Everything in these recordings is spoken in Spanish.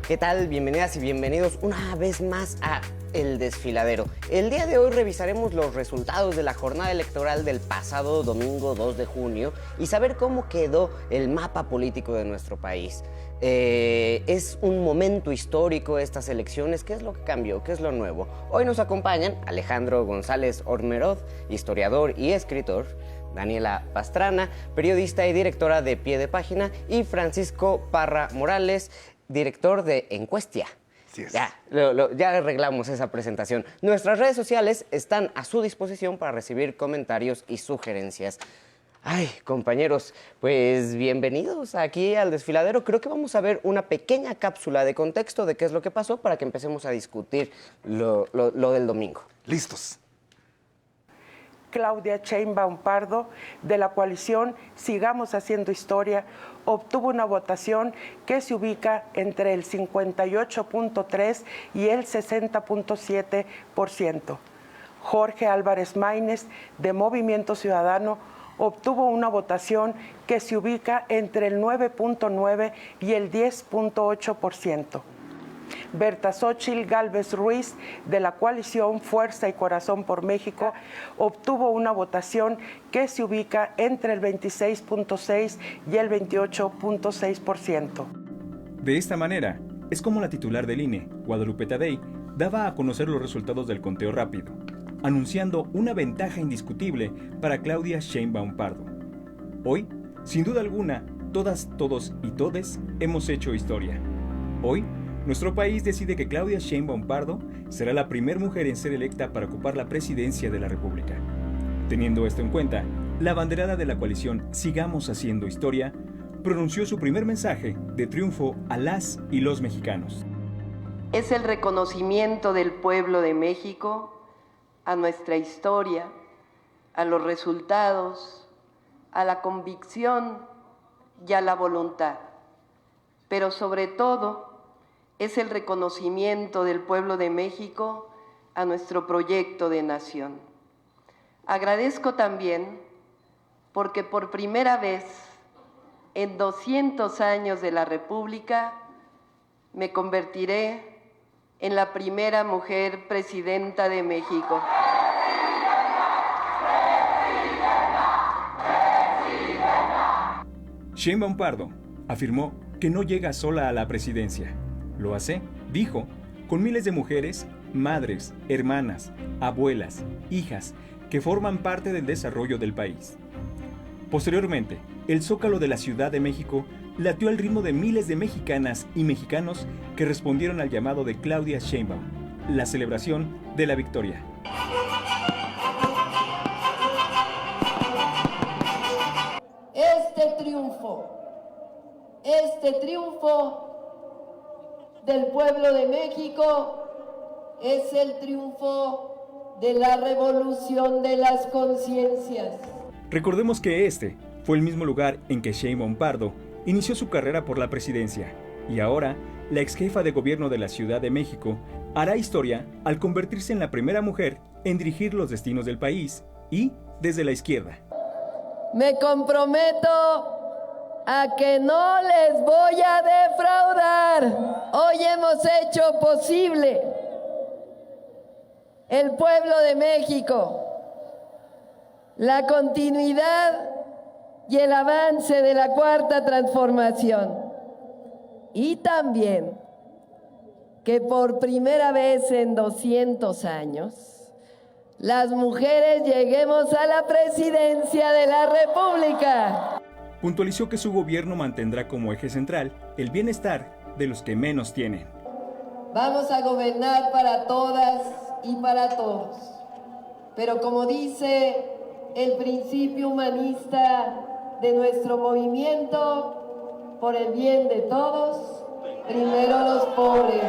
¿Qué tal? Bienvenidas y bienvenidos una vez más a El Desfiladero. El día de hoy revisaremos los resultados de la jornada electoral del pasado domingo 2 de junio y saber cómo quedó el mapa político de nuestro país. Es un momento histórico estas elecciones. ¿Qué es lo que cambió? ¿Qué es lo nuevo? Hoy nos acompañan Alejandro González Ormeroz, historiador y escritor, Daniela Pastrana, periodista y directora de Pie de Página, y Francisco Parra Morales, director de Encuestia. Sí es. Ya arreglamos esa presentación. Nuestras redes sociales están a su disposición para recibir comentarios y sugerencias. Ay, compañeros, pues bienvenidos aquí al Desfiladero. Creo que vamos a ver una pequeña cápsula de contexto de qué es lo que pasó para que empecemos a discutir lo del domingo. Listos. Claudia Sheinbaum Pardo, de la coalición Sigamos Haciendo Historia, obtuvo una votación que se ubica entre el 58.3% y el 60.7%. Jorge Álvarez Maínez, de Movimiento Ciudadano, obtuvo una votación que se ubica entre el 9.9% y el 10.8%. Berta Xóchitl Gálvez Ruiz, de la coalición Fuerza y Corazón por México, obtuvo una votación que se ubica entre el 26.6% y el 28.6%. De esta manera, es como la titular del INE, Guadalupe Tadei, daba a conocer los resultados del conteo rápido, anunciando una ventaja indiscutible para Claudia Sheinbaum Pardo. Hoy, sin duda alguna, todas, todos y todes hemos hecho historia. Hoy, nuestro país decide que Claudia Sheinbaum Pardo será la primera mujer en ser electa para ocupar la presidencia de la República. Teniendo esto en cuenta, la abanderada de la coalición Sigamos Haciendo Historia pronunció su primer mensaje de triunfo a las y los mexicanos. Es el reconocimiento del pueblo de México a nuestra historia, a los resultados, a la convicción y a la voluntad, pero sobre todo es el reconocimiento del pueblo de México a nuestro proyecto de nación. Agradezco también porque por primera vez en 200 años de la República me convertiré en la primera mujer presidenta de México. Sheinbaum Pardo afirmó que no llega sola a la presidencia. Lo hace, dijo, con miles de mujeres, madres, hermanas, abuelas, hijas, que forman parte del desarrollo del país. Posteriormente, el Zócalo de la Ciudad de México latió al ritmo de miles de mexicanas y mexicanos que respondieron al llamado de Claudia Sheinbaum, la celebración de la victoria. Este triunfo del pueblo de México es el triunfo de la revolución de las conciencias. Recordemos que este fue el mismo lugar en que Sheinbaum Pardo inició su carrera por la presidencia y ahora la exjefa de gobierno de la Ciudad de México hará historia al convertirse en la primera mujer en dirigir los destinos del país y desde la izquierda. Me comprometo a que no les voy a defraudar. Hoy hemos hecho posible el pueblo de México, la continuidad y el avance de la Cuarta Transformación. Y también que por primera vez en 200 años, las mujeres lleguemos a la presidencia de la República. Puntualizó que su gobierno mantendrá como eje central el bienestar de los que menos tienen. Vamos a gobernar para todas y para todos, pero como dice el principio humanista de nuestro movimiento, por el bien de todos, primero los pobres.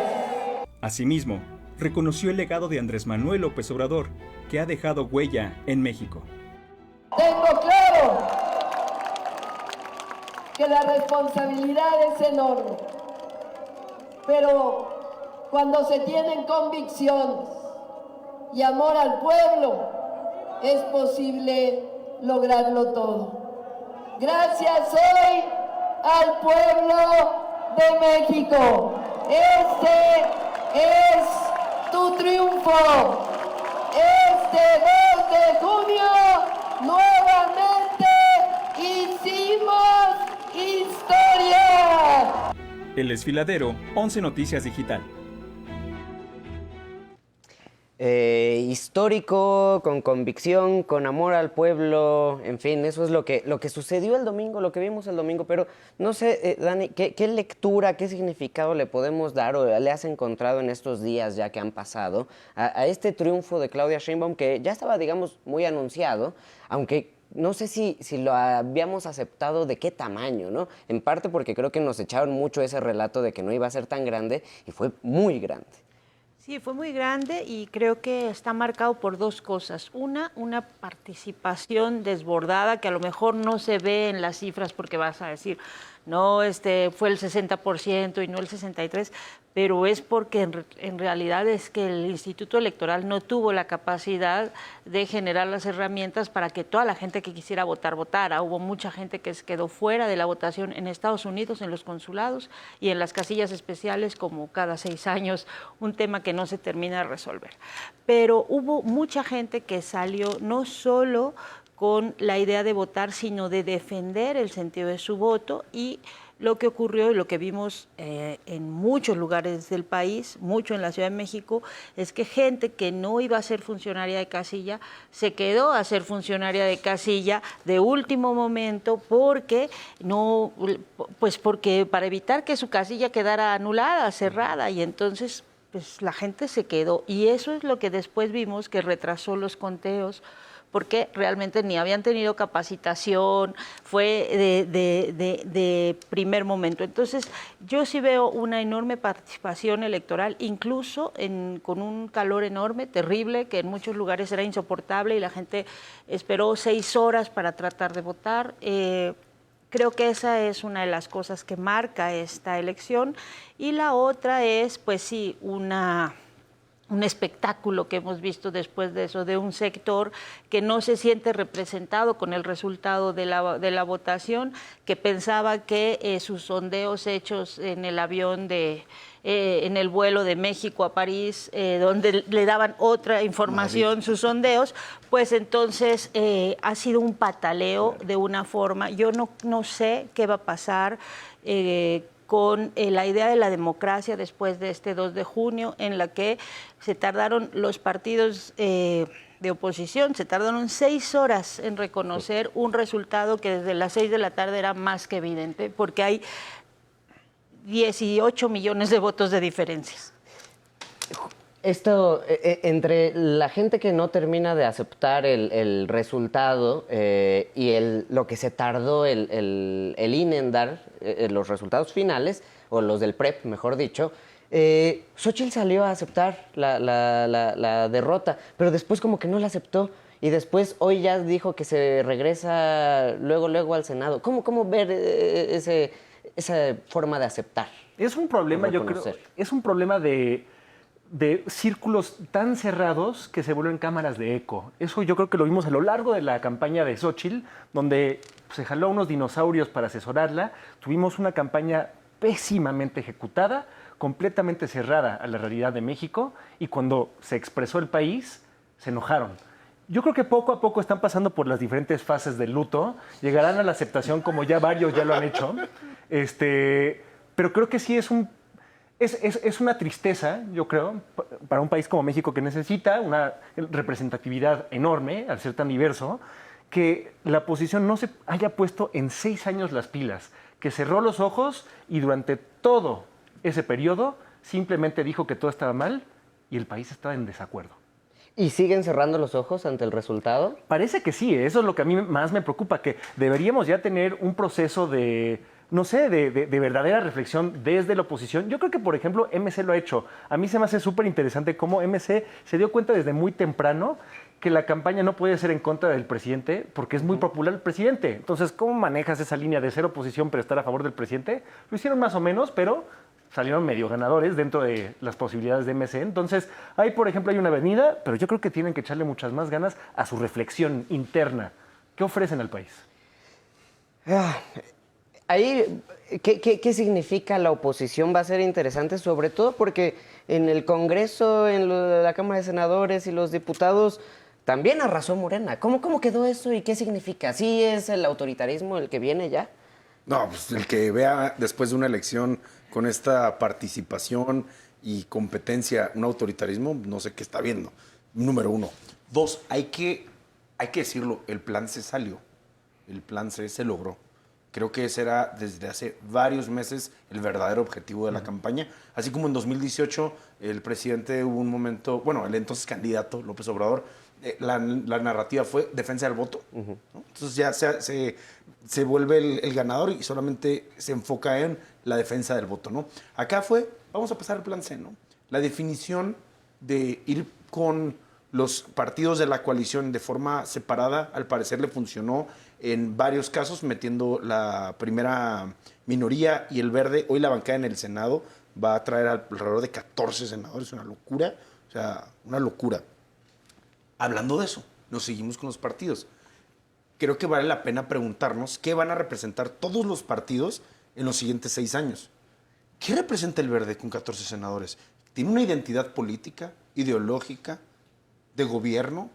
Asimismo, reconoció el legado de Andrés Manuel López Obrador, que ha dejado huella en México. Tengo claro que la responsabilidad es enorme, pero cuando se tienen convicciones y amor al pueblo, es posible lograrlo todo. Gracias hoy al pueblo de México. Este es tu triunfo. Este 2 de junio, nuevamente hicimos historia. El Desfiladero, 11 Noticias Digital. Histórico, con convicción, con amor al pueblo, en fin, eso es lo que sucedió el domingo, lo que vimos el domingo, pero no sé, Dani, ¿qué lectura, qué significado le podemos dar o le has encontrado en estos días ya que han pasado a este triunfo de Claudia Sheinbaum que ya estaba, digamos, muy anunciado, aunque no sé si lo habíamos aceptado de qué tamaño, ¿no? En parte porque creo que nos echaron mucho ese relato de que no iba a ser tan grande y fue muy grande. Sí, fue muy grande y creo que está marcado por dos cosas. Una participación desbordada que a lo mejor no se ve en las cifras porque vas a decir, no, fue el 60% y no el 63%, pero es porque en realidad es que el Instituto Electoral no tuvo la capacidad de generar las herramientas para que toda la gente que quisiera votar, votara. Hubo mucha gente que se quedó fuera de la votación en Estados Unidos, en los consulados y en las casillas especiales, como cada 6 años, un tema que no se termina de resolver. Pero hubo mucha gente que salió no solo con la idea de votar, sino de defender el sentido de su voto, y lo que ocurrió y lo que vimos en muchos lugares del país, mucho en la Ciudad de México, es que gente que no iba a ser funcionaria de casilla se quedó a ser funcionaria de casilla de último momento porque para evitar que su casilla quedara anulada, cerrada, y entonces pues la gente se quedó, y eso es lo que después vimos que retrasó los conteos, porque realmente ni habían tenido capacitación, fue de primer momento. Entonces, yo sí veo una enorme participación electoral, incluso con un calor enorme, terrible, que en muchos lugares era insoportable y la gente esperó 6 horas para tratar de votar. Creo que esa es una de las cosas que marca esta elección. Y la otra es, pues sí, un espectáculo que hemos visto después de eso, de un sector que no se siente representado con el resultado de la votación, que pensaba que sus sondeos hechos en el avión en el vuelo de México a París, donde le daban otra información, sus sondeos, pues entonces ha sido un pataleo de una forma. Yo no sé qué va a pasar con la idea de la democracia después de este 2 de junio, en la que se tardaron los partidos de oposición, se tardaron 6 horas en reconocer un resultado que desde las 6 de la tarde era más que evidente, porque hay 18 millones de votos de diferencias. Esto, entre la gente que no termina de aceptar el resultado y lo que se tardó el INE en dar los resultados finales, o los del PREP, mejor dicho, Xóchitl salió a aceptar la derrota, pero después como que no la aceptó, y después hoy ya dijo que se regresa luego al Senado. ¿Cómo ver esa forma de aceptar? Es un problema, yo creo, es un problema de círculos tan cerrados que se vuelven cámaras de eco. Eso yo creo que lo vimos a lo largo de la campaña de Xóchitl, donde se jaló a unos dinosaurios para asesorarla. Tuvimos una campaña pésimamente ejecutada, completamente cerrada a la realidad de México, y cuando se expresó el país, se enojaron. Yo creo que poco a poco están pasando por las diferentes fases del luto, llegarán a la aceptación como ya varios ya lo han hecho, pero creo que sí es una tristeza, yo creo, para un país como México, que necesita una representatividad enorme al ser tan diverso, que la oposición no se haya puesto en 6 años las pilas, que cerró los ojos y durante todo ese periodo simplemente dijo que todo estaba mal y el país estaba en desacuerdo. ¿Y siguen cerrando los ojos ante el resultado? Parece que sí, eso es lo que a mí más me preocupa, que deberíamos ya tener un proceso de verdadera reflexión desde la oposición. Yo creo que, por ejemplo, MC lo ha hecho. A mí se me hace súper interesante cómo MC se dio cuenta desde muy temprano que la campaña no puede ser en contra del presidente porque es muy popular el presidente. Entonces, ¿cómo manejas esa línea de ser oposición pero estar a favor del presidente? Lo hicieron más o menos, pero salieron medio ganadores dentro de las posibilidades de MC. Entonces, ahí, por ejemplo, hay una avenida, pero yo creo que tienen que echarle muchas más ganas a su reflexión interna. ¿Qué ofrecen al país? Ahí, ¿qué significa la oposición? Va a ser interesante, sobre todo porque en el Congreso, en la Cámara de Senadores y los diputados, también arrasó Morena. ¿Cómo quedó eso y qué significa? ¿Sí es el autoritarismo el que viene ya? No, pues el que vea después de una elección con esta participación y competencia un autoritarismo, no sé qué está viendo. Número uno. Dos, hay que decirlo, el plan C salió. El plan C se logró. Creo que ese era desde hace varios meses el verdadero objetivo de la campaña. Así como en 2018 el presidente hubo un momento, bueno, el entonces candidato López Obrador, la narrativa fue defensa del voto. ¿No? Entonces ya se vuelve el ganador y solamente se enfoca en la defensa del voto, ¿no? Acá fue, vamos a pasar al plan C, ¿no? La definición de ir con los partidos de la coalición de forma separada, al parecer le funcionó en varios casos, metiendo la primera minoría y el verde. Hoy la bancada en el Senado va a traer alrededor de 14 senadores, una locura, o sea, una locura. Hablando de eso, nos seguimos con los partidos. Creo que vale la pena preguntarnos qué van a representar todos los partidos en los siguientes 6 años. ¿Qué representa el verde con 14 senadores? ¿Tiene una identidad política, ideológica, de gobierno,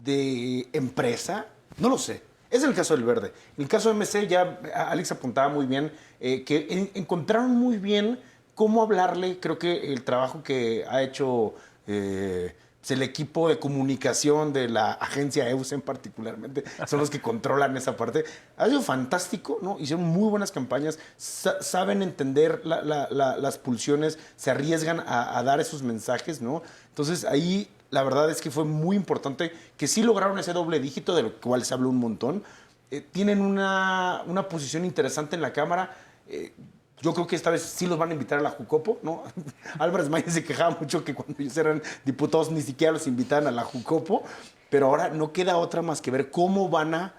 de empresa? No lo sé. Es el caso del verde. En el caso de MC, ya Alex apuntaba muy bien, que encontraron muy bien cómo hablarle. Creo que el trabajo que ha hecho el equipo de comunicación de la agencia EUSEM particularmente, son los que controlan esa parte. Ha sido fantástico, ¿no? Hicieron muy buenas campañas, saben entender las pulsiones, se arriesgan a dar esos mensajes, ¿no? Entonces ahí la verdad es que fue muy importante que sí lograron ese doble dígito, de lo cual se habla un montón. Tienen una posición interesante en la Cámara. Yo creo que esta vez sí los van a invitar a la Jucopo, ¿no? Álvarez Maínez se quejaba mucho que cuando ellos eran diputados ni siquiera los invitaban a la Jucopo, pero ahora no queda otra más que ver cómo van a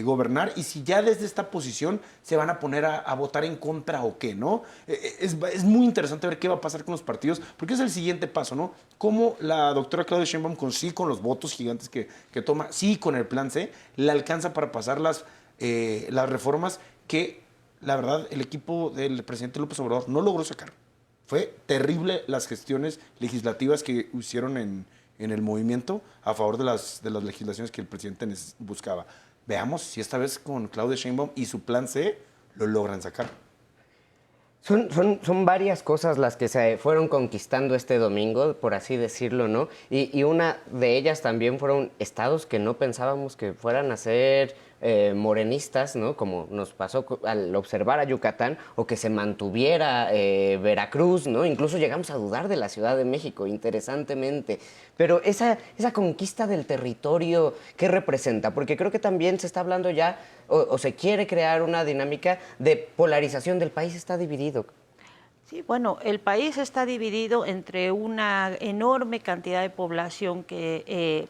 gobernar y si ya desde esta posición se van a poner a votar en contra o qué, ¿no? Es muy interesante ver qué va a pasar con los partidos, porque es el siguiente paso, ¿no? Cómo la doctora Claudia Sheinbaum consigue con los votos gigantes que toma, sí con el plan C, le alcanza para pasar las reformas que la verdad, el equipo del presidente López Obrador no logró sacar. Fue terrible las gestiones legislativas que hicieron en el movimiento a favor de las legislaciones que el presidente buscaba. Veamos si esta vez con Claudia Sheinbaum y su plan C lo logran sacar. Son varias cosas las que se fueron conquistando este domingo, por así decirlo, ¿no? Y una de ellas también fueron estados que no pensábamos que fueran a ser morenistas, ¿no? Como nos pasó al observar a Yucatán, o que se mantuviera Veracruz, ¿no? Incluso llegamos a dudar de la Ciudad de México, interesantemente. Pero esa conquista del territorio, ¿qué representa? Porque creo que también se está hablando ya, o se quiere crear una dinámica de polarización del país, está dividido. Sí, bueno, el país está dividido entre una enorme cantidad de población que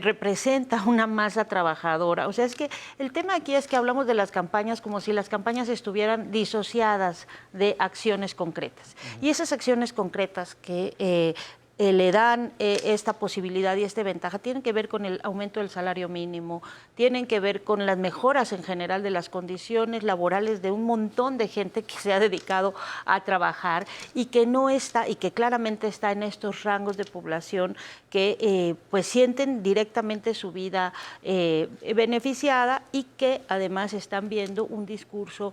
representa una masa trabajadora. O sea, es que el tema aquí es que hablamos de las campañas como si las campañas estuvieran disociadas de acciones concretas. Y esas acciones concretas que le dan esta posibilidad y esta ventaja tienen que ver con el aumento del salario mínimo, tienen que ver con las mejoras en general de las condiciones laborales de un montón de gente que se ha dedicado a trabajar y que no está, y que claramente está en estos rangos de población que pues sienten directamente su vida beneficiada y que además están viendo un discurso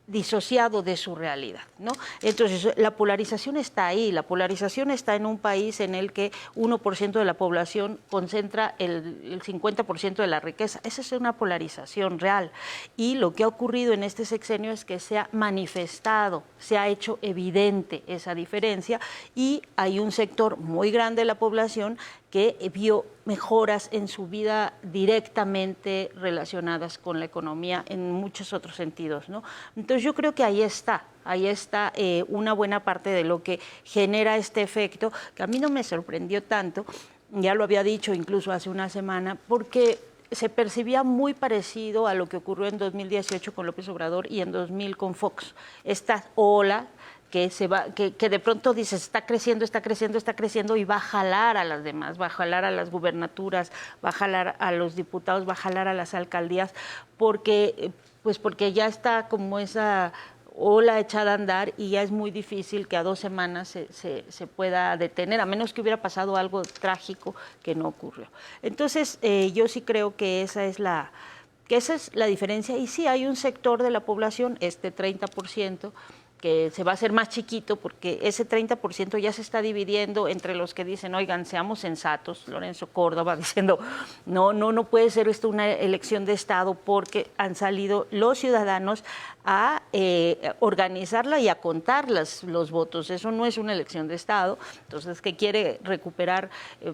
disociado de su realidad, ¿no? Entonces, la polarización está ahí, la polarización está en un país en el que 1% de la población concentra el 50% de la riqueza. Esa es una polarización real. Y lo que ha ocurrido en este sexenio es que se ha manifestado, se ha hecho evidente esa diferencia y hay un sector muy grande de la población que vio mejoras en su vida directamente relacionadas con la economía en muchos otros sentidos, ¿no? Entonces yo creo que ahí está una buena parte de lo que genera este efecto, que a mí no me sorprendió tanto, ya lo había dicho incluso hace una semana, porque se percibía muy parecido a lo que ocurrió en 2018 con López Obrador y en 2000 con Fox. Esta ola que de pronto dices está creciendo y va a jalar a las demás, va a jalar a las gubernaturas, va a jalar a los diputados, va a jalar a las alcaldías, porque pues porque ya está como esa ola echada a andar y ya es muy difícil que a 2 semanas se pueda detener, a menos que hubiera pasado algo trágico que no ocurrió. Entonces, yo sí creo que esa es la diferencia. Y sí, hay un sector de la población, este 30%, que se va a hacer más chiquito porque ese 30% ya se está dividiendo entre los que dicen, oigan, seamos sensatos, Lorenzo Córdoba diciendo, no puede ser esto una elección de Estado porque han salido los ciudadanos a organizarla y a contar los votos. Eso no es una elección de Estado. Entonces, que quiere recuperar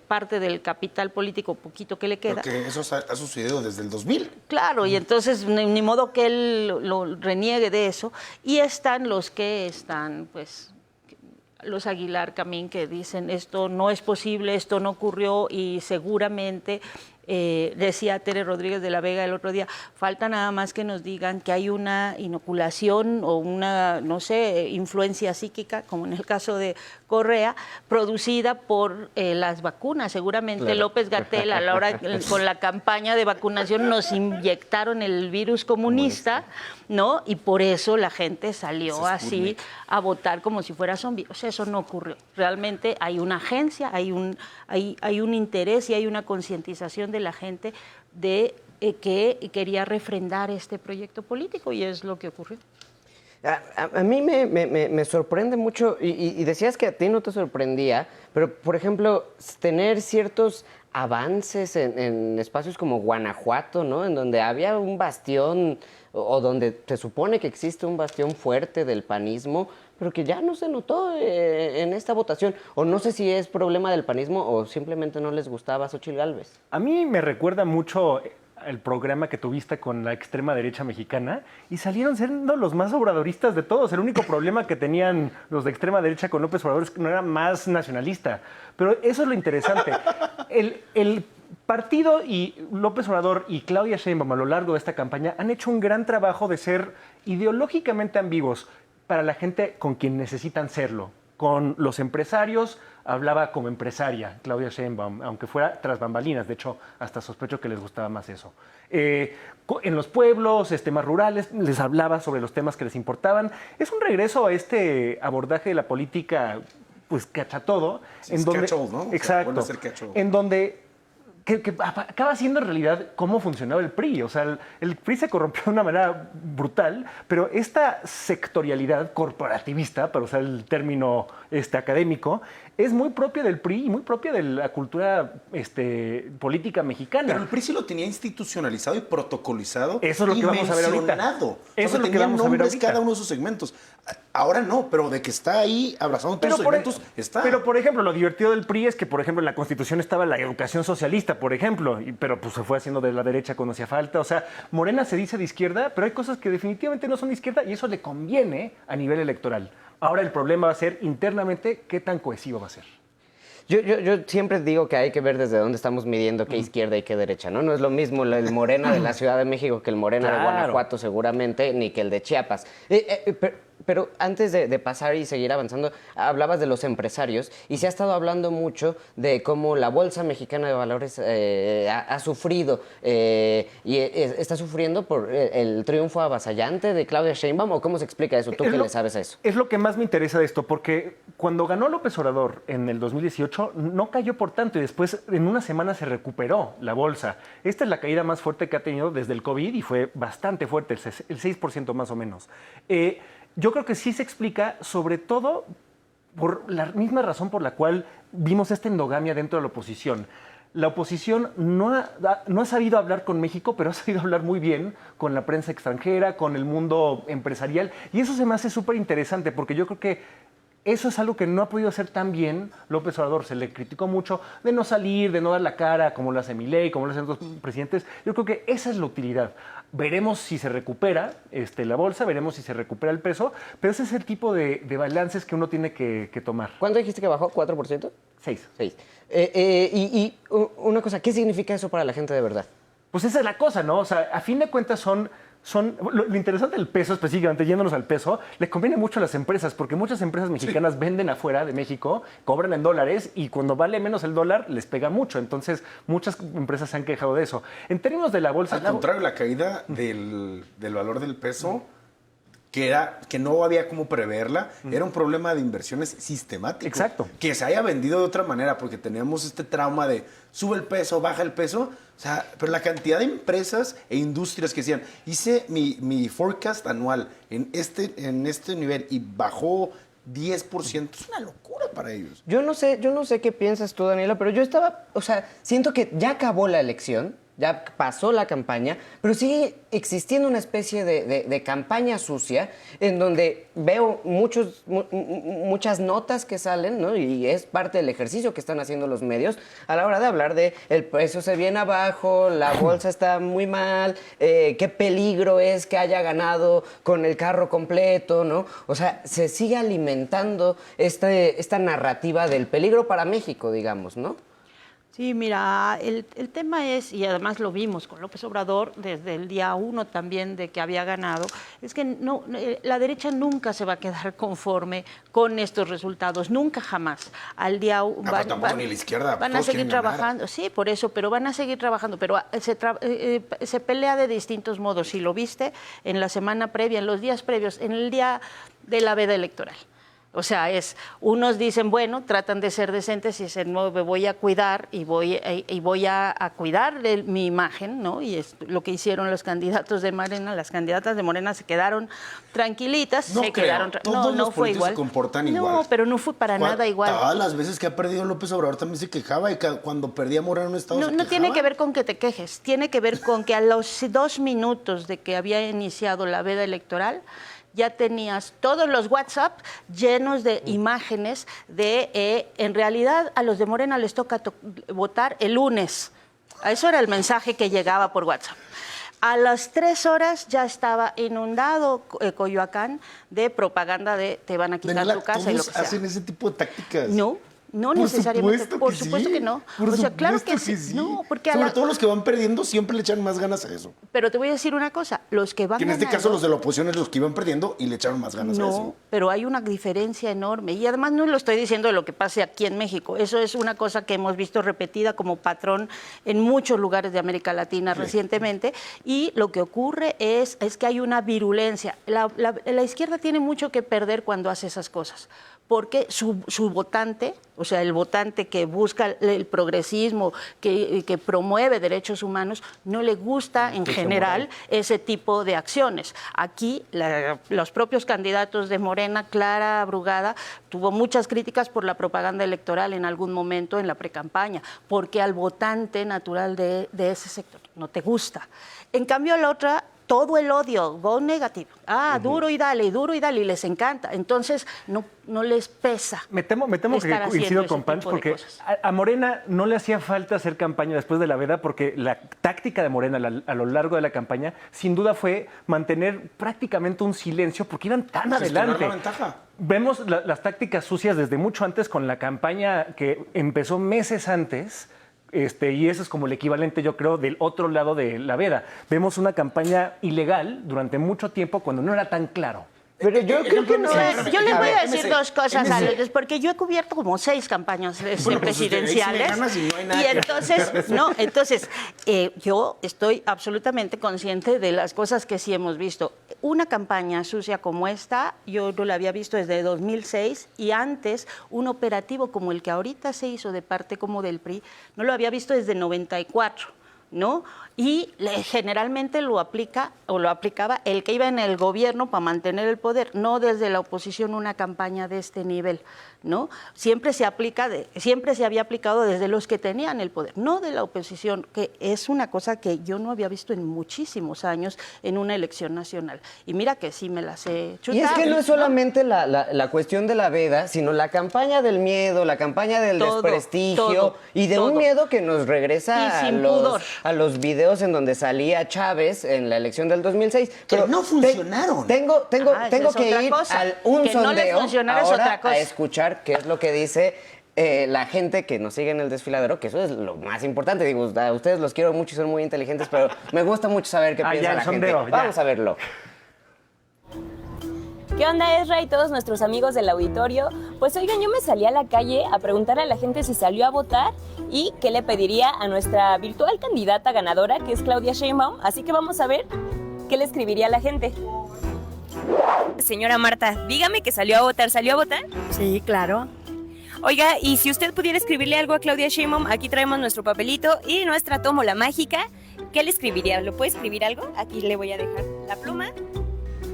parte del capital político poquito que le queda. Porque eso ha sucedido desde el 2000. Claro, y entonces ni modo que él lo reniegue de eso. Y están los que están, pues, los Aguilar Camín, que dicen esto no es posible, esto no ocurrió y seguramente... decía Tere Rodríguez de la Vega el otro día, falta nada más que nos digan que hay una inoculación o una, no sé, influencia psíquica, como en el caso de Correa, producida por las vacunas. Seguramente claro. López-Gatell, a la hora con la campaña de vacunación, nos inyectaron el virus comunista, ¿no? Y por eso la gente salió así a votar como si fuera zombie. O sea, eso no ocurrió. Realmente hay una agencia, hay un interés y hay una concientización de la gente de que quería refrendar este proyecto político y es lo que ocurrió. A mí me sorprende mucho, y decías que a ti no te sorprendía, pero por ejemplo, tener ciertos avances en espacios como Guanajuato, ¿no? En donde había un bastión, o donde se supone que existe un bastión fuerte del panismo, pero que ya no se notó en esta votación. O no sé si es problema del panismo o simplemente no les gustaba Xóchitl Gálvez. A mí me recuerda mucho el programa que tuviste con la extrema derecha mexicana y salieron siendo los más obradoristas de todos. El único problema que tenían los de extrema derecha con López Obrador es que no era más nacionalista. Pero eso es lo interesante. El partido y López Obrador y Claudia Sheinbaum a lo largo de esta campaña han hecho un gran trabajo de ser ideológicamente ambiguos para la gente con quien necesitan serlo. Con los empresarios hablaba como empresaria Claudia Sheinbaum, aunque fuera tras bambalinas. De hecho, hasta sospecho que les gustaba más eso. En los pueblos más rurales les hablaba sobre los temas que les importaban. Es un regreso a este abordaje de la política, pues cachatodo. Sí, en donde, catch-all, ¿no? Exacto. O sea, en donde... Que acaba siendo en realidad cómo funcionaba el PRI. O sea, el PRI se corrompió de una manera brutal, pero esta sectorialidad corporativista, para usar el término académico, es muy propia del PRI y muy propia de la cultura política mexicana. Pero el PRI sí lo tenía institucionalizado y protocolizado. Eso es lo que vamos a ver ahorita. Eso es lo que vamos a ver ahorita. Cada uno de sus segmentos. Ahora no, pero de que está ahí abrazando todos sus segmentos, está. Pero, por ejemplo, lo divertido del PRI es que, por ejemplo, en la Constitución estaba la educación socialista, por ejemplo, pero pues se fue haciendo de la derecha cuando hacía falta. O sea, Morena se dice de izquierda, pero hay cosas que definitivamente no son de izquierda y eso le conviene a nivel electoral. Ahora el problema va a ser internamente qué tan cohesivo va a ser. Yo siempre digo que hay que ver desde dónde estamos midiendo qué izquierda y qué derecha, ¿no? No es lo mismo el Morena de la Ciudad de México que el Morena de Guanajuato seguramente, ni que el de Chiapas. Pero antes de pasar y seguir avanzando, hablabas de los empresarios y se ha estado hablando mucho de cómo la Bolsa Mexicana de Valores ha sufrido y está sufriendo por el triunfo avasallante de Claudia Sheinbaum, ¿o cómo se explica eso? ¿Tú qué le sabes a eso? Es lo que más me interesa de esto, porque cuando ganó López Obrador en el 2018 no cayó por tanto y después en una semana se recuperó la bolsa. Esta es la caída más fuerte que ha tenido desde el COVID y fue bastante fuerte, el 6% más o menos. Yo creo que sí se explica, sobre todo por la misma razón por la cual vimos esta endogamia dentro de la oposición. La oposición no ha sabido hablar con México, pero ha sabido hablar muy bien con la prensa extranjera, con el mundo empresarial. Y eso se me hace súper interesante, porque yo creo que eso es algo que no ha podido hacer tan bien López Obrador. Se le criticó mucho de no salir, de no dar la cara, como lo hace Milei, como lo hacen otros presidentes. Yo creo que esa es la utilidad. Veremos si se recupera la bolsa, veremos si se recupera el peso, pero ese es el tipo de balances que uno tiene que tomar. ¿Cuánto dijiste que bajó? ¿4%? 6. Y una cosa, ¿qué significa eso para la gente de verdad? Pues esa es la cosa, ¿no? O sea, a fin de cuentas son Lo interesante del peso, específicamente yéndonos al peso, le conviene mucho a las empresas, porque muchas empresas mexicanas venden afuera de México, cobran en dólares y cuando vale menos el dólar les pega mucho. Entonces, muchas empresas se han quejado de eso. En términos de la bolsa... Al contrario, la caída del valor del peso, que no había cómo preverla, era un problema de inversiones sistemático. Exacto. Que se haya vendido de otra manera, porque teníamos este trauma de sube el peso, baja el peso. O sea, pero la cantidad de empresas e industrias que decían, hice mi forecast anual en este nivel y bajó 10%, es una locura para ellos. Yo no sé qué piensas tú, Daniela, pero yo siento que ya acabó la elección, ya pasó la campaña, pero sigue existiendo una especie de campaña sucia en donde veo muchas notas que salen, ¿no? Y es parte del ejercicio que están haciendo los medios a la hora de hablar de el precio se viene abajo, la bolsa está muy mal, qué peligro es que haya ganado con el carro completo, ¿no? O sea, se sigue alimentando esta narrativa del peligro para México, digamos, ¿no? Sí, mira, el tema es, y además lo vimos con López Obrador desde el día 1 también de que había ganado, es que la derecha nunca se va a quedar conforme con estos resultados, nunca jamás. Al día ni la izquierda. Van a seguir trabajando, ganar. Sí, por eso, pero van a seguir trabajando, pero se pelea de distintos modos. Si lo viste en la semana previa, en los días previos, en el día de la veda electoral. O sea, unos dicen, bueno, tratan de ser decentes y dicen, no, me voy a cuidar y voy a cuidar de mi imagen, ¿no? Y es lo que hicieron los candidatos de Morena, las candidatas de Morena se quedaron tranquilitas. No fue igual. Se comportan igual. No, pero no fue para nada igual. Todas las veces que ha perdido López Obrador también se quejaba y cuando perdía Morena en un estado se quejaba. No tiene que ver con que te quejes, tiene que ver con que a los 2 minutos de que había iniciado la veda electoral, ya tenías todos los WhatsApp llenos de imágenes de, en realidad, a los de Morena les toca votar el lunes. Eso era el mensaje que llegaba por WhatsApp. A las 3 horas ya estaba inundado Coyoacán de propaganda de te van a quitar tu casa y lo que sea. ¿Hacen ese tipo de tácticas? No necesariamente. Por supuesto que no. O sea, claro que sí. No, porque sobre todo los que van perdiendo siempre le echan más ganas a eso. Pero te voy a decir una cosa, los que van en este caso los de la oposición es los que iban perdiendo y le echaron más ganas a eso. No, pero hay una diferencia enorme. Y además no lo estoy diciendo de lo que pase aquí en México. Eso es una cosa que hemos visto repetida como patrón en muchos lugares de América Latina recientemente. Y lo que ocurre es que hay una virulencia. La izquierda tiene mucho que perder cuando hace esas cosas. Porque su votante, o sea, el votante que busca el progresismo, que promueve derechos humanos, no le gusta en general ese tipo de acciones. Aquí los propios candidatos de Morena, Clara Brugada, tuvo muchas críticas por la propaganda electoral en algún momento en la precampaña, porque al votante natural de ese sector no te gusta. En cambio, la otra, todo el odio, go negativo. Duro y dale, y les encanta. Entonces, no les pesa. Me temo que coincido con Panch, porque a Morena no le hacía falta hacer campaña después de la veda, porque la táctica de Morena a lo largo de la campaña, sin duda fue mantener prácticamente un silencio, porque iban tan adelante. La ventaja. Vemos las tácticas sucias desde mucho antes con la campaña que empezó meses antes. Y eso es como el equivalente, yo creo, del otro lado de la veda. Vemos una campaña ilegal durante mucho tiempo cuando no era tan claro. Pero yo creo que no. Yo les voy a decir dos cosas a los, porque yo he cubierto como 6 campañas presidenciales. Entonces, yo estoy absolutamente consciente de las cosas que sí hemos visto. Una campaña sucia como esta, yo no la había visto desde 2006, y antes un operativo como el que ahorita se hizo de parte como del PRI, no lo había visto desde 94, ¿no? Y generalmente lo aplicaba el que iba en el gobierno para mantener el poder, no desde la oposición una campaña de este nivel, ¿no? Siempre se había aplicado desde los que tenían el poder, no de la oposición, que es una cosa que yo no había visto en muchísimos años en una elección nacional. Y mira que sí me las he chutado. Y es que no es solamente la cuestión de la veda, sino la campaña del miedo, la campaña del desprestigio y de un miedo que nos regresa a los videos en donde salía Chávez en la elección del 2006. Pero no funcionaron. Tengo que ir a un sondeo no le funcionara es ahora otra cosa. a escuchar qué es lo que dice la gente que nos sigue en el desfiladero, que eso es lo más importante. Digo, a ustedes los quiero mucho y son muy inteligentes, pero me gusta mucho saber qué piensa la gente. Vamos a verlo. ¿Qué onda, Ezra y todos nuestros amigos del auditorio? Pues oigan, yo me salí a la calle a preguntar a la gente si salió a votar y qué le pediría a nuestra virtual candidata ganadora, que es Claudia Sheinbaum. Así que vamos a ver qué le escribiría a la gente. Señora Marta, dígame que salió a votar. ¿Salió a votar? Sí, claro. Oiga, y si usted pudiera escribirle algo a Claudia Sheinbaum, aquí traemos nuestro papelito y nuestra tómbola mágica. ¿Qué le escribiría? ¿Lo puede escribir algo? Aquí le voy a dejar la pluma.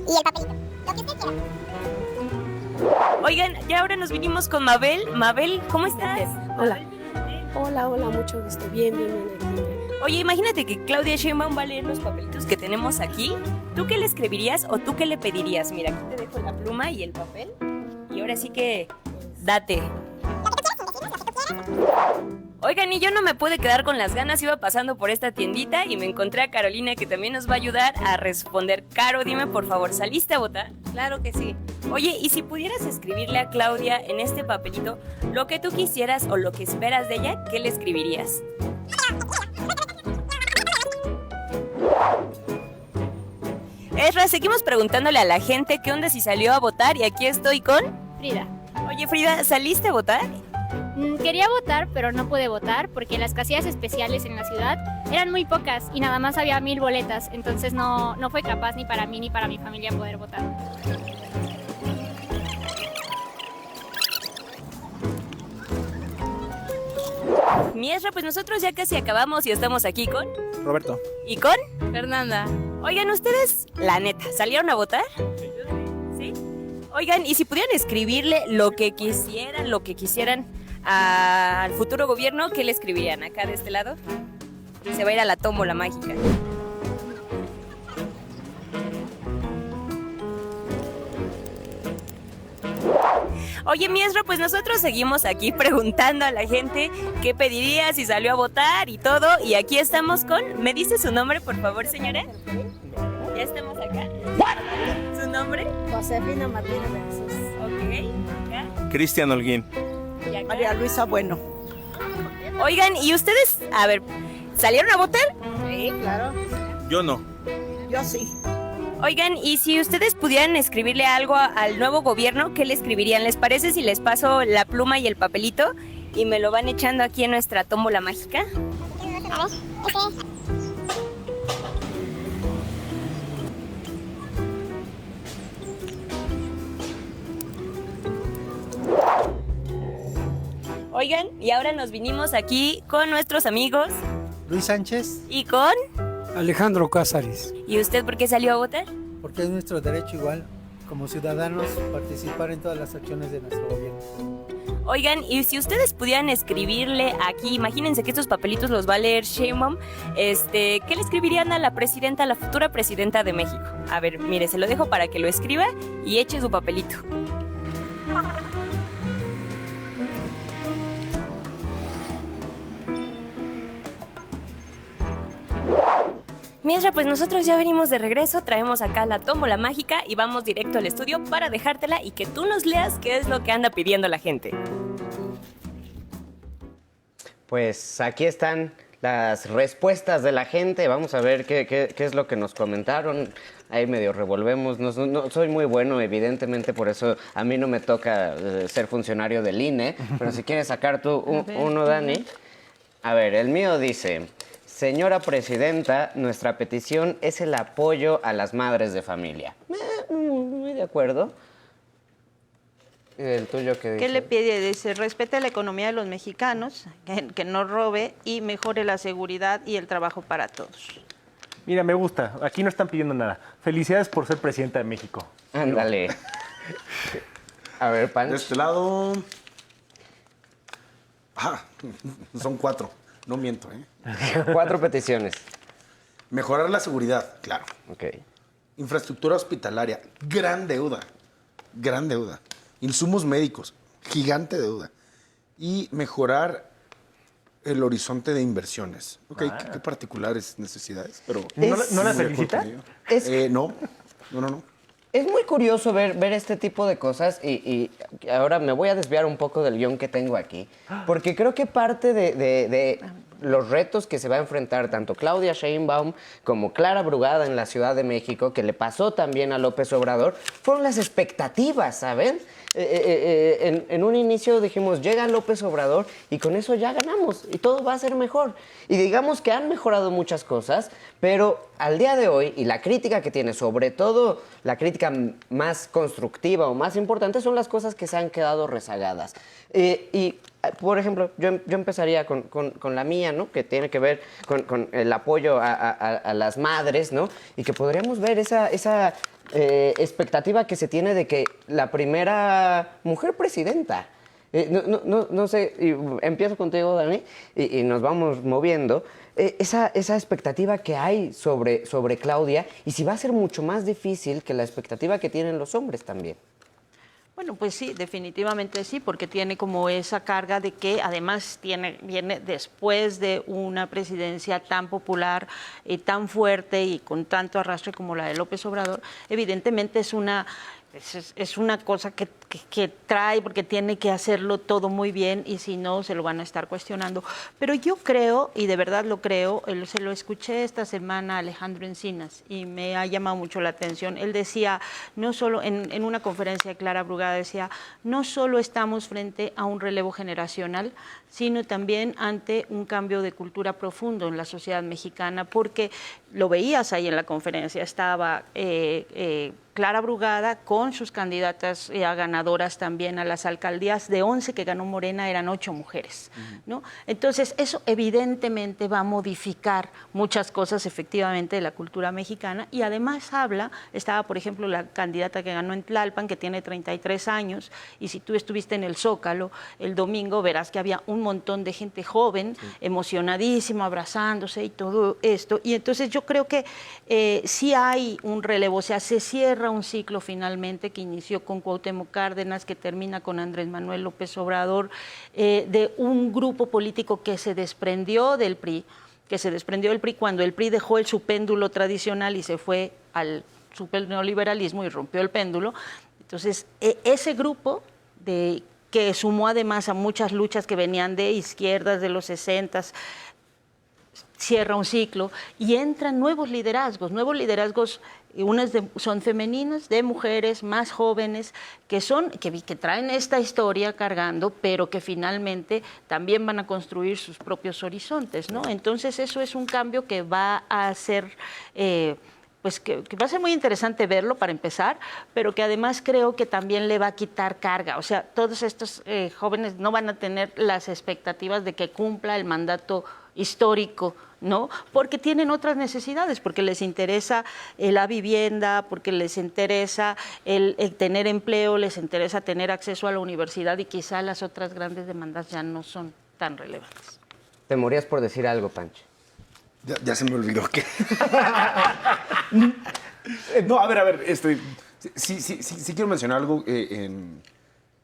Y el papelito. Lo que usted quiera. Oigan, ya ahora nos vinimos con Mabel. Mabel, ¿cómo estás? Hola. Hola, mucho gusto. Bien. Oye, imagínate que Claudia Sheinbaum va a leer los papelitos que tenemos aquí. ¿Tú qué le escribirías o tú qué le pedirías? Mira, aquí te dejo la pluma y el papel. Y ahora sí que date. Oigan, y yo no me pude quedar con las ganas, iba pasando por esta tiendita y me encontré a Carolina, que también nos va a ayudar a responder. Caro, dime por favor, ¿saliste a votar? Claro que sí. Oye, y si pudieras escribirle a Claudia en este papelito lo que tú quisieras o lo que esperas de ella, ¿qué le escribirías? Ezra, seguimos preguntándole a la gente qué onda si salió a votar y aquí estoy con... Frida. Oye, Frida, ¿saliste a votar? Quería votar, pero no pude votar porque las casillas especiales en la ciudad eran muy pocas y nada más había 1000 boletas, entonces no fue capaz ni para mí ni para mi familia poder votar. Mi Ezra, pues nosotros ya casi acabamos y estamos aquí con... Roberto. ¿Y con? Fernanda. Oigan, ustedes, la neta, ¿salieron a votar? ¿Sí? Oigan, y si pudieran escribirle lo que quisieran al futuro gobierno, ¿qué le escribirían acá de este lado? Se va a ir a la tómbola mágica. Oye, mi Ezra, pues nosotros seguimos aquí preguntando a la gente qué pediría, si salió a votar y todo. Y aquí estamos con... ¿Me dice su nombre, por favor, señora? Ya estamos acá. ¿Su nombre? Josefina Martínez de Jesús. Ok. Acá. Cristian Holguín. Y acá. María Luisa Bueno. Oigan, ¿y ustedes, a ver, salieron a votar? Sí, claro. Yo no. Yo sí. Oigan, y si ustedes pudieran escribirle algo al nuevo gobierno, ¿qué le escribirían? ¿Les parece si les paso la pluma y el papelito y me lo van echando aquí en nuestra tómbola mágica? Oigan, y ahora nos vinimos aquí con nuestros amigos. Luis Sánchez. ¿Y con? Alejandro Cázares. ¿Y usted por qué salió a votar? Porque es nuestro derecho igual, como ciudadanos, participar en todas las acciones de nuestro gobierno. Oigan, y si ustedes pudieran escribirle aquí, imagínense que estos papelitos los va a leer Sheinbaum, ¿qué le escribirían a la presidenta, a la futura presidenta de México? A ver, mire, se lo dejo para que lo escriba y eche su papelito. Mientras, pues nosotros ya venimos de regreso, traemos acá la tómbola mágica y vamos directo al estudio para dejártela y que tú nos leas qué es lo que anda pidiendo la gente. Pues aquí están las respuestas de la gente. Vamos a ver qué es lo que nos comentaron. Ahí medio revolvemos. No soy muy bueno, evidentemente, por eso a mí no me toca ser funcionario del INE. Pero si quieres sacar tú uno, Dani. A ver, el mío dice... Señora Presidenta, nuestra petición es el apoyo a las madres de familia. Muy de acuerdo. ¿El tuyo qué dice? ¿Qué le pide? Dice, respete la economía de los mexicanos, que no robe y mejore la seguridad y el trabajo para todos. Mira, me gusta. Aquí no están pidiendo nada. Felicidades por ser presidenta de México. Ándale. A ver, Panch. De este lado... son 4. No miento, ¿eh? 4 peticiones. Mejorar la seguridad, claro. Ok. Infraestructura hospitalaria, gran deuda. Gran deuda. Insumos médicos, gigante deuda. Y mejorar el horizonte de inversiones. Ok, qué particulares necesidades, pero... ¿No la felicita? No. Es muy curioso ver este tipo de cosas y ahora me voy a desviar un poco del guión que tengo aquí, porque creo que parte de los retos que se va a enfrentar tanto Claudia Sheinbaum como Clara Brugada en la Ciudad de México, que le pasó también a López Obrador, fueron las expectativas, ¿saben? En un inicio dijimos, llega López Obrador y con eso ya ganamos y todo va a ser mejor. Y digamos que han mejorado muchas cosas, pero al día de hoy, y la crítica que tiene, sobre todo la crítica más constructiva o más importante, son las cosas que se han quedado rezagadas. Por ejemplo, yo empezaría con la mía, ¿no? Que tiene que ver con el apoyo a las madres, ¿no? Y que podríamos ver esa expectativa que se tiene de que la primera mujer presidenta. No sé, empiezo contigo, Dani, y nos vamos moviendo. Esa expectativa que hay sobre Claudia, y si va a ser mucho más difícil que la expectativa que tienen los hombres también. Bueno, pues sí, definitivamente sí, porque tiene como esa carga de que además viene después de una presidencia tan popular y tan fuerte y con tanto arrastre como la de López Obrador. Evidentemente es una cosa que trae, porque tiene que hacerlo todo muy bien y si no se lo van a estar cuestionando. Pero yo creo, y de verdad lo creo, se lo escuché esta semana a Alejandro Encinas y me ha llamado mucho la atención. Él decía, no solo en una conferencia de Clara Brugada, decía, no solo estamos frente a un relevo generacional, sino también ante un cambio de cultura profundo en la sociedad mexicana, porque lo veías ahí en la conferencia, estaba Clara Brugada con sus candidatas a ganadoras también a las alcaldías. De 11 que ganó Morena eran 8 mujeres, ¿no? Entonces eso evidentemente va a modificar muchas cosas efectivamente de la cultura mexicana, y además estaba por ejemplo la candidata que ganó en Tlalpan, que tiene 33 años, y si tú estuviste en el Zócalo el domingo verás que había un montón de gente joven, emocionadísima, abrazándose y todo esto, y entonces yo creo que sí hay un relevo, o sea, se cierra un ciclo finalmente que inició con Cuauhtémoc Cárdenas, que termina con Andrés Manuel López Obrador, de un grupo político que se desprendió del PRI, cuando el PRI dejó el su péndulo tradicional y se fue al super neoliberalismo y rompió el péndulo. Entonces, ese grupo que sumó además a muchas luchas que venían de izquierdas de los 60s, cierra un ciclo y entran nuevos liderazgos, unas son femeninas, de mujeres más jóvenes, que traen esta historia cargando, pero que finalmente también van a construir sus propios horizontes, ¿no? Entonces eso es un cambio que va a ser pues que va a ser muy interesante verlo para empezar, pero que además creo que también le va a quitar carga. O sea, todos estos jóvenes no van a tener las expectativas de que cumpla el mandato histórico, ¿no? Porque tienen otras necesidades, porque les interesa la vivienda, porque les interesa el tener empleo, les interesa tener acceso a la universidad, y quizá las otras grandes demandas ya no son tan relevantes. Te morías por decir algo, Pancho. Ya se me olvidó que... No, a ver, sí quiero mencionar algo en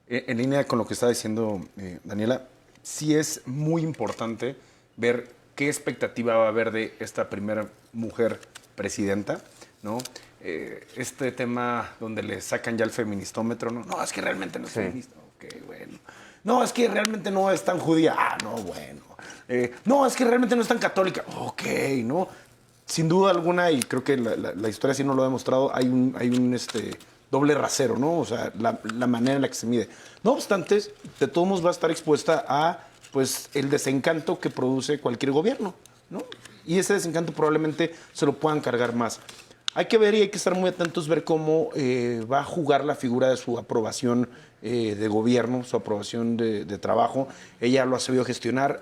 línea con lo que está diciendo Daniela. Sí es muy importante ver qué expectativa va a haber de esta primera mujer presidenta, ¿no? Este tema donde le sacan ya el feministómetro, ¿no? No, es que realmente no es feminista. Ok, bueno. No, es que realmente no es tan judía. Ah, no, bueno. No, es que realmente no es tan católica. Ok, ¿no? Sin duda alguna, y creo que la historia sí nos lo ha demostrado, hay un doble rasero, ¿no? O sea, la manera en la que se mide. No obstante, de todos modos va a estar expuesta a, pues, el desencanto que produce cualquier gobierno, ¿no? Y ese desencanto probablemente se lo puedan cargar más. Hay que ver y hay que estar muy atentos, ver cómo va a jugar la figura de su aprobación de gobierno, su aprobación de trabajo. Ella lo ha sabido gestionar.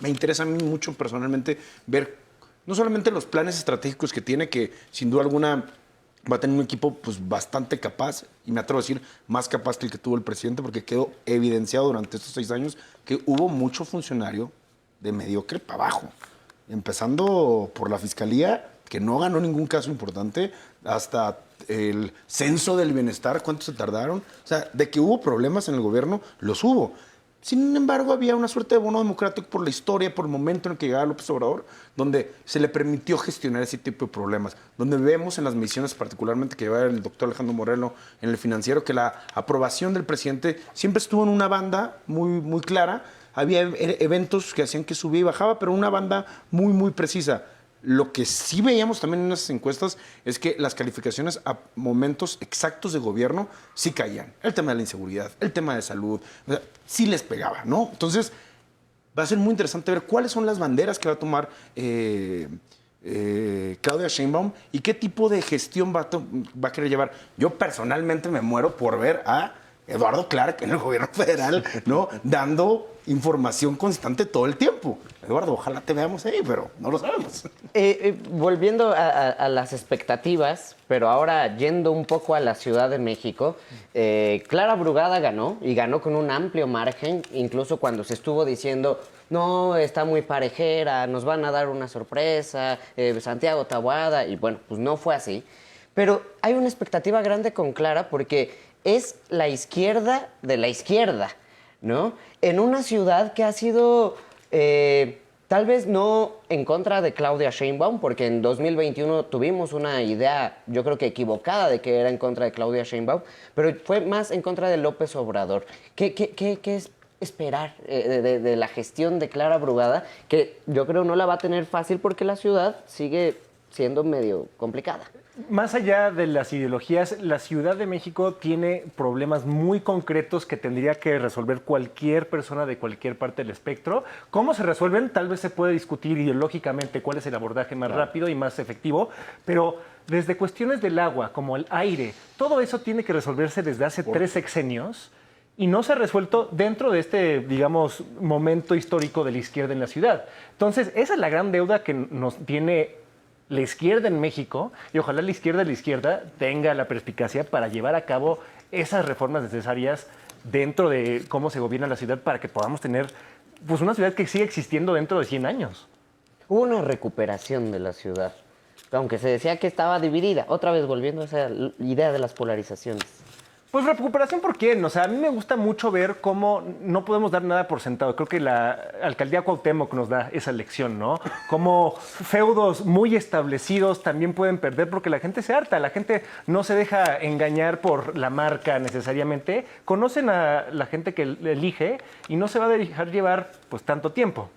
Me interesa a mí mucho personalmente ver no solamente los planes estratégicos que tiene, que sin duda alguna va a tener un equipo pues bastante capaz, y me atrevo a decir más capaz que el que tuvo el presidente, porque quedó evidenciado durante estos 6 años que hubo mucho funcionario de mediocre para abajo, empezando por la Fiscalía, que no ganó ningún caso importante, hasta el censo del bienestar, ¿cuánto se tardaron? O sea, de que hubo problemas en el gobierno, los hubo. Sin embargo, había una suerte de bono democrático por la historia, por el momento en el que llegaba López Obrador, donde se le permitió gestionar ese tipo de problemas, donde vemos en las mediciones particularmente que lleva el doctor Alejandro Moreno en el Financiero, que la aprobación del presidente siempre estuvo en una banda muy, muy clara. Había eventos que hacían que subía y bajaba, pero una banda muy, muy precisa. Lo que sí veíamos también en esas encuestas es que las calificaciones a momentos exactos de gobierno sí caían. El tema de la inseguridad, el tema de salud, o sea, sí les pegaba, ¿no? Entonces, va a ser muy interesante ver cuáles son las banderas que va a tomar Claudia Sheinbaum y qué tipo de gestión va a querer llevar. Yo personalmente me muero por ver a Eduardo Clark en el gobierno federal, ¿no? Dando información constante todo el tiempo. Eduardo, ojalá te veamos ahí, pero no lo sabemos. Volviendo a las expectativas, pero ahora yendo un poco a la Ciudad de México, Clara Brugada ganó, y ganó con un amplio margen, incluso cuando se estuvo diciendo, no, está muy parejera, nos van a dar una sorpresa, Santiago Taboada, y bueno, pues no fue así. Pero hay una expectativa grande con Clara porque es la izquierda de la izquierda, ¿no? En una ciudad que ha sido tal vez no en contra de Claudia Sheinbaum, porque en 2021 tuvimos una idea, yo creo que equivocada, de que era en contra de Claudia Sheinbaum, pero fue más en contra de López Obrador. ¿Qué es esperar de la gestión de Clara Brugada? Que yo creo no la va a tener fácil porque la ciudad sigue siendo medio complicada. Más allá de las ideologías, la Ciudad de México tiene problemas muy concretos que tendría que resolver cualquier persona de cualquier parte del espectro. ¿Cómo se resuelven? Tal vez se puede discutir ideológicamente cuál es el abordaje más rápido y más efectivo, pero desde cuestiones del agua, como el aire, todo eso tiene que resolverse desde hace 3 sexenios y no se ha resuelto dentro de este, digamos, momento histórico de la izquierda en la ciudad. Entonces, esa es la gran deuda que nos tiene la izquierda en México, y ojalá la izquierda tenga la perspicacia para llevar a cabo esas reformas necesarias dentro de cómo se gobierna la ciudad para que podamos tener pues, una ciudad que siga existiendo dentro de 100 años. Hubo una recuperación de la ciudad, aunque se decía que estaba dividida, otra vez volviendo a esa idea de las polarizaciones. Pues recuperación, ¿por quién? O sea, a mí me gusta mucho ver cómo no podemos dar nada por sentado. Creo que la alcaldía Cuauhtémoc nos da esa lección, ¿no? Cómo feudos muy establecidos también pueden perder porque la gente se harta, la gente no se deja engañar por la marca necesariamente. Conocen a la gente que elige y no se va a dejar llevar pues tanto tiempo.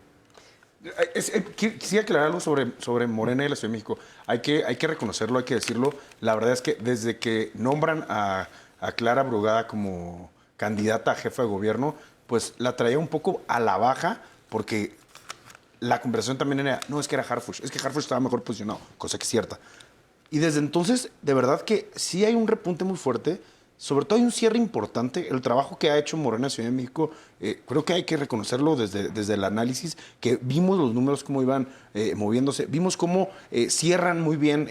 Quisiera aclarar algo sobre Morena y la Ciudad de México. Hay que reconocerlo, hay que decirlo. La verdad es que desde que nombran a Clara Brugada como candidata a jefa de gobierno, pues la traía un poco a la baja, porque la conversación también era, no, es que era Harfuch, es que Harfuch estaba mejor posicionado, cosa que es cierta. Y desde entonces, de verdad que sí hay un repunte muy fuerte, sobre todo hay un cierre importante. El trabajo que ha hecho Morena Ciudad de México, creo que hay que reconocerlo desde el análisis, que vimos los números cómo iban moviéndose, vimos cómo cierran muy bien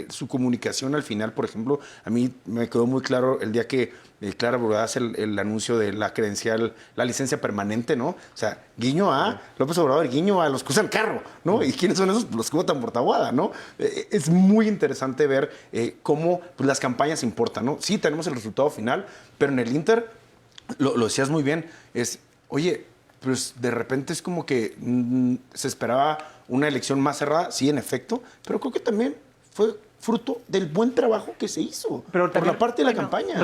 su comunicación al final. Por ejemplo, a mí me quedó muy claro el día que Clara Brugada hace el anuncio de la credencial, la licencia permanente, ¿no? O sea, guiño a López Obrador, guiño a los que usan carro, ¿no? ¿Y quiénes son esos? Los que votan por Taboada, ¿no? Es muy interesante ver cómo pues, las campañas importan, ¿no? Sí, tenemos el resultado final, pero en el Inter, lo decías muy bien, oye, pues de repente es como que se esperaba una elección más cerrada, sí, en efecto, pero creo que también fue fruto del buen trabajo que se hizo por la parte de la campaña.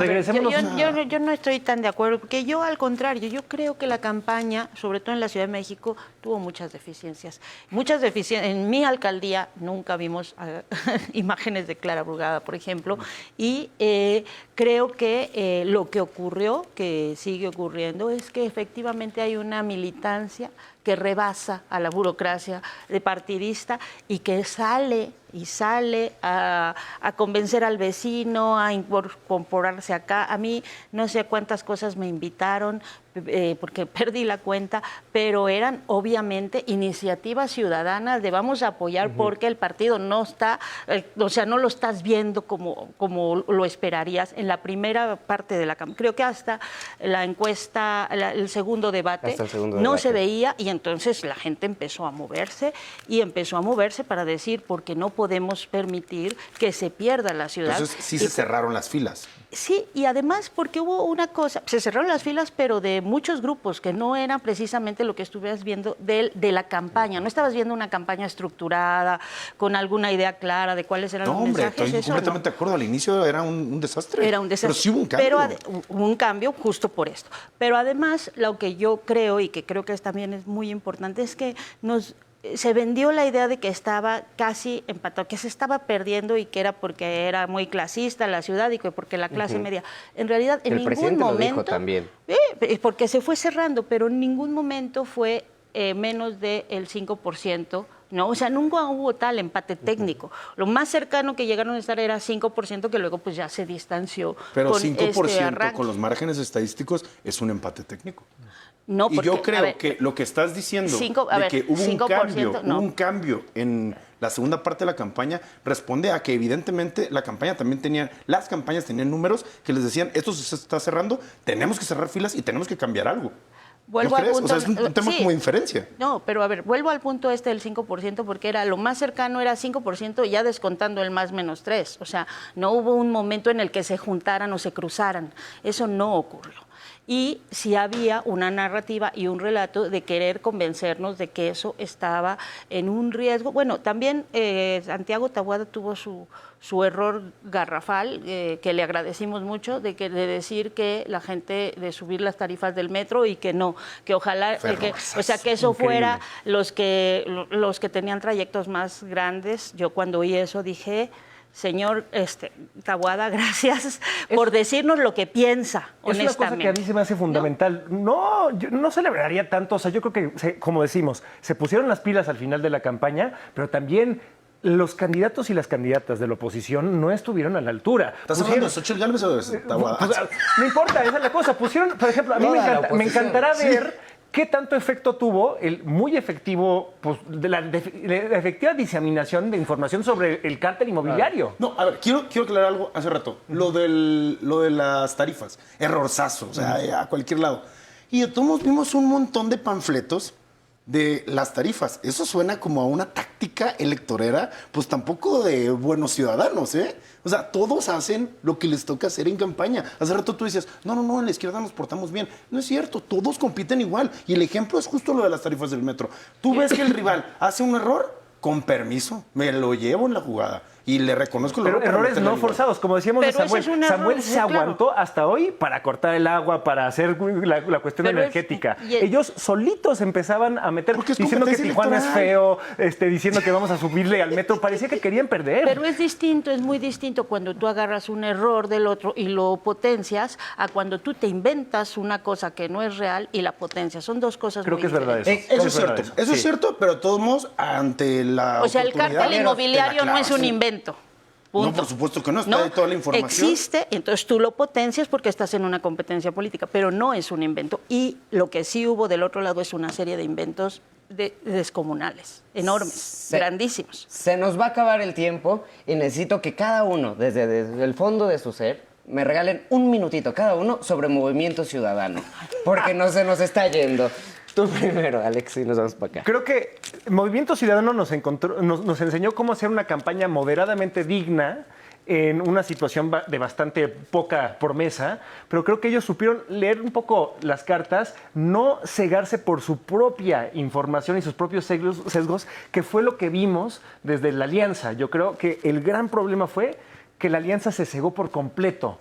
Yo no estoy tan de acuerdo, porque yo al contrario, yo creo que la campaña, sobre todo en la Ciudad de México, tuvo muchas deficiencias. En mi alcaldía nunca vimos imágenes de Clara Brugada, por ejemplo, y creo que lo que ocurrió, que sigue ocurriendo, es que efectivamente hay una militancia que rebasa a la burocracia de partidista y que sale a convencer al vecino, a incorporarse acá. A mí no sé cuántas cosas me invitaron, porque perdí la cuenta, pero eran obviamente iniciativas ciudadanas de vamos a apoyar porque el partido no está, o sea, no lo estás viendo como lo esperarías en la primera parte de la campaña. Creo que hasta la encuesta, el segundo debate, no se veía, y entonces la gente empezó a moverse para decir porque no podemos permitir que se pierda la ciudad. Entonces sí se cerraron las filas. Sí, y además porque hubo una cosa, se cerraron las filas, pero de muchos grupos que no eran precisamente lo que estuvieras viendo de la campaña. No estabas viendo una campaña estructurada, con alguna idea clara de cuáles eran los mensajes. Estoy completamente de acuerdo. Al inicio era un desastre. Era un desastre. Pero sí hubo un cambio. Pero hubo un cambio justo por esto. Pero además, lo que yo creo, y que creo que también es muy importante, es que se vendió la idea de que estaba casi empatado, que se estaba perdiendo y que era porque era muy clasista la ciudad y que porque la clase media. En realidad, en ningún momento. Lo dijo también. Porque se fue cerrando, pero en ningún momento fue menos del 5%. No, o sea, nunca hubo tal empate técnico. Lo más cercano que llegaron a estar era 5%, que luego pues ya se distanció. Pero con 5% con los márgenes estadísticos es un empate técnico. No, porque, y yo creo que lo que estás diciendo que hubo un cambio en la segunda parte de la campaña responde a que evidentemente las campañas tenían números que les decían, esto se está cerrando, tenemos que cerrar filas y tenemos que cambiar algo. Vuelvo al punto, o sea, es un tema como de inferencia. No, pero a ver, vuelvo al punto del 5%, porque era lo más cercano era 5%, ya descontando el más menos 3. O sea, no hubo un momento en el que se juntaran o se cruzaran. Eso no ocurrió. Y sí había una narrativa y un relato de querer convencernos de que eso estaba en un riesgo. Bueno, también Santiago Taboada tuvo su error garrafal, que le agradecimos mucho, de decir que la gente, de subir las tarifas del metro y que no, que ojalá, que eso fuera los que tenían trayectos más grandes. Yo cuando oí eso dije, señor Taboada, gracias por decirnos lo que piensa, honestamente. Es una cosa que a mí se me hace fundamental. No, yo no celebraría tanto. O sea, yo creo que, como decimos, se pusieron las pilas al final de la campaña, pero también los candidatos y las candidatas de la oposición no estuvieron a la altura. ¿Estás hablando de Xochitl Gálvez o de Taboada? No importa, esa es la cosa. Pusieron, por ejemplo, a mí me encantará ver qué tanto efecto tuvo el muy efectivo, pues, la efectiva diseminación de información sobre el cártel inmobiliario. No, a ver, quiero aclarar algo hace rato. Lo de las tarifas. Errorzazo, o sea, a cualquier lado. Y de todos vimos un montón de panfletos de las tarifas. Eso suena como a una táctica electorera, pues tampoco de buenos ciudadanos, ¿eh? O sea, todos hacen lo que les toca hacer en campaña. Hace rato tú decías, no, en la izquierda nos portamos bien. No es cierto, todos compiten igual. Y el ejemplo es justo lo de las tarifas del metro. Tú ves que el rival hace un error, con permiso, me lo llevo en la jugada. Y le reconozco el error. Pero errores no forzados, como decíamos de Samuel. Samuel se aguantó hasta hoy para cortar el agua, para hacer la cuestión energética. Ellos solitos empezaban a meter, diciendo que Tijuana es feo, diciendo que vamos a subirle al metro. Parecía que querían perder. Pero es distinto, es muy distinto cuando tú agarras un error del otro y lo potencias, a cuando tú te inventas una cosa que no es real y la potencias. Son dos cosas muy diferentes. Creo que es verdad eso. Eso es cierto. Eso es cierto, pero de todos modos, ante la O sea, el cártel inmobiliario no es un invento. Punto. No, por supuesto que no, está de toda la información. Existe, entonces tú lo potencias porque estás en una competencia política, pero no es un invento. Y lo que sí hubo del otro lado es una serie de inventos descomunales, enormes, grandísimos. Se nos va a acabar el tiempo y necesito que cada uno, desde el fondo de su ser, me regalen un minutito cada uno sobre Movimiento Ciudadano, porque no se nos está yendo. Tú primero, Alex, y nos vamos para acá. Creo que Movimiento Ciudadano nos enseñó cómo hacer una campaña moderadamente digna en una situación de bastante poca promesa, pero creo que ellos supieron leer un poco las cartas, no cegarse por su propia información y sus propios sesgos, que fue lo que vimos desde la alianza. Yo creo que el gran problema fue que la alianza se cegó por completo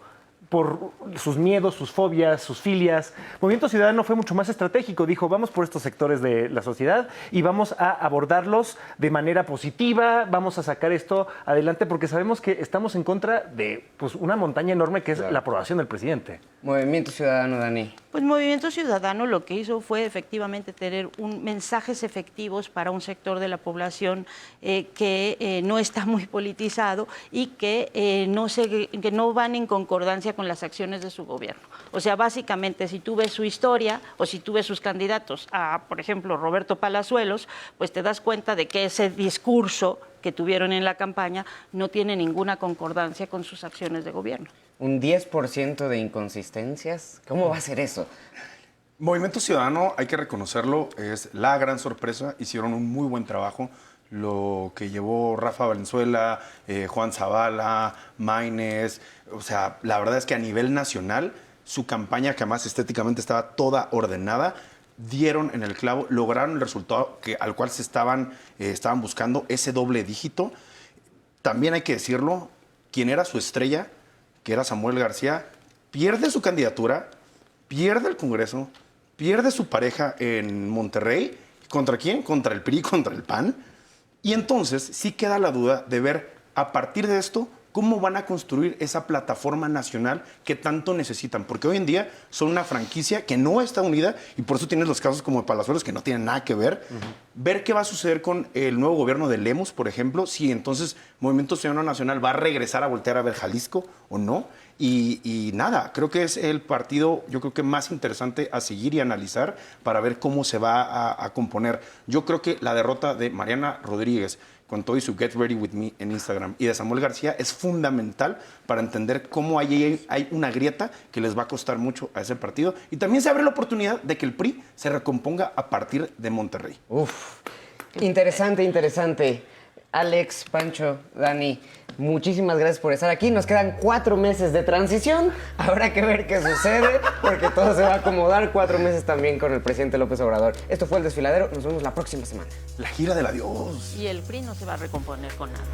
por sus miedos, sus fobias, sus filias. Movimiento Ciudadano fue mucho más estratégico. Dijo, vamos por estos sectores de la sociedad y vamos a abordarlos de manera positiva, vamos a sacar esto adelante porque sabemos que estamos en contra de una montaña enorme que es la aprobación del presidente. Movimiento Ciudadano, Dani. Pues Movimiento Ciudadano lo que hizo fue efectivamente tener mensajes efectivos para un sector de la población que no está muy politizado y que no van en concordancia con las acciones de su gobierno. O sea, básicamente, si tú ves su historia o si tú ves sus candidatos a, por ejemplo, Roberto Palazuelos, pues te das cuenta de que ese discurso que tuvieron en la campaña no tiene ninguna concordancia con sus acciones de gobierno. ¿Un 10% de inconsistencias? ¿Cómo va a ser eso? Movimiento Ciudadano, hay que reconocerlo, es la gran sorpresa. Hicieron un muy buen trabajo. Lo que llevó Rafa Valenzuela, Juan Zavala, Maínez, o sea, la verdad es que a nivel nacional su campaña, que además estéticamente estaba toda ordenada, dieron en el clavo, lograron el resultado al cual se estaban buscando, ese doble dígito. También hay que decirlo, quien era su estrella, que era Samuel García, pierde su candidatura, pierde el Congreso, pierde su pareja en Monterrey. ¿Contra quién? Contra el PRI, contra el PAN. Y entonces sí queda la duda de ver a partir de esto cómo van a construir esa plataforma nacional que tanto necesitan. Porque hoy en día son una franquicia que no está unida y por eso tienes los casos como de Palazuelos que no tienen nada que ver. Ver qué va a suceder con el nuevo gobierno de Lemus, por ejemplo, si entonces Movimiento Ciudadano Nacional va a regresar a voltear a ver Jalisco o no. Y nada, creo que es el partido, yo creo que más interesante a seguir y analizar para ver cómo se va a componer. Yo creo que la derrota de Mariana Rodríguez con todo y su Get Ready With Me en Instagram y de Samuel García es fundamental para entender cómo hay una grieta que les va a costar mucho a ese partido. Y también se abre la oportunidad de que el PRI se recomponga a partir de Monterrey. Uf, interesante, interesante. Alex, Pancho, Dani, muchísimas gracias por estar aquí. Nos quedan 4 meses de transición. Habrá que ver qué sucede, porque todo se va a acomodar. 4 meses también con el presidente López Obrador. Esto fue El Desfiladero. Nos vemos la próxima semana. La gira del adiós. Y el PRI no se va a recomponer con nada.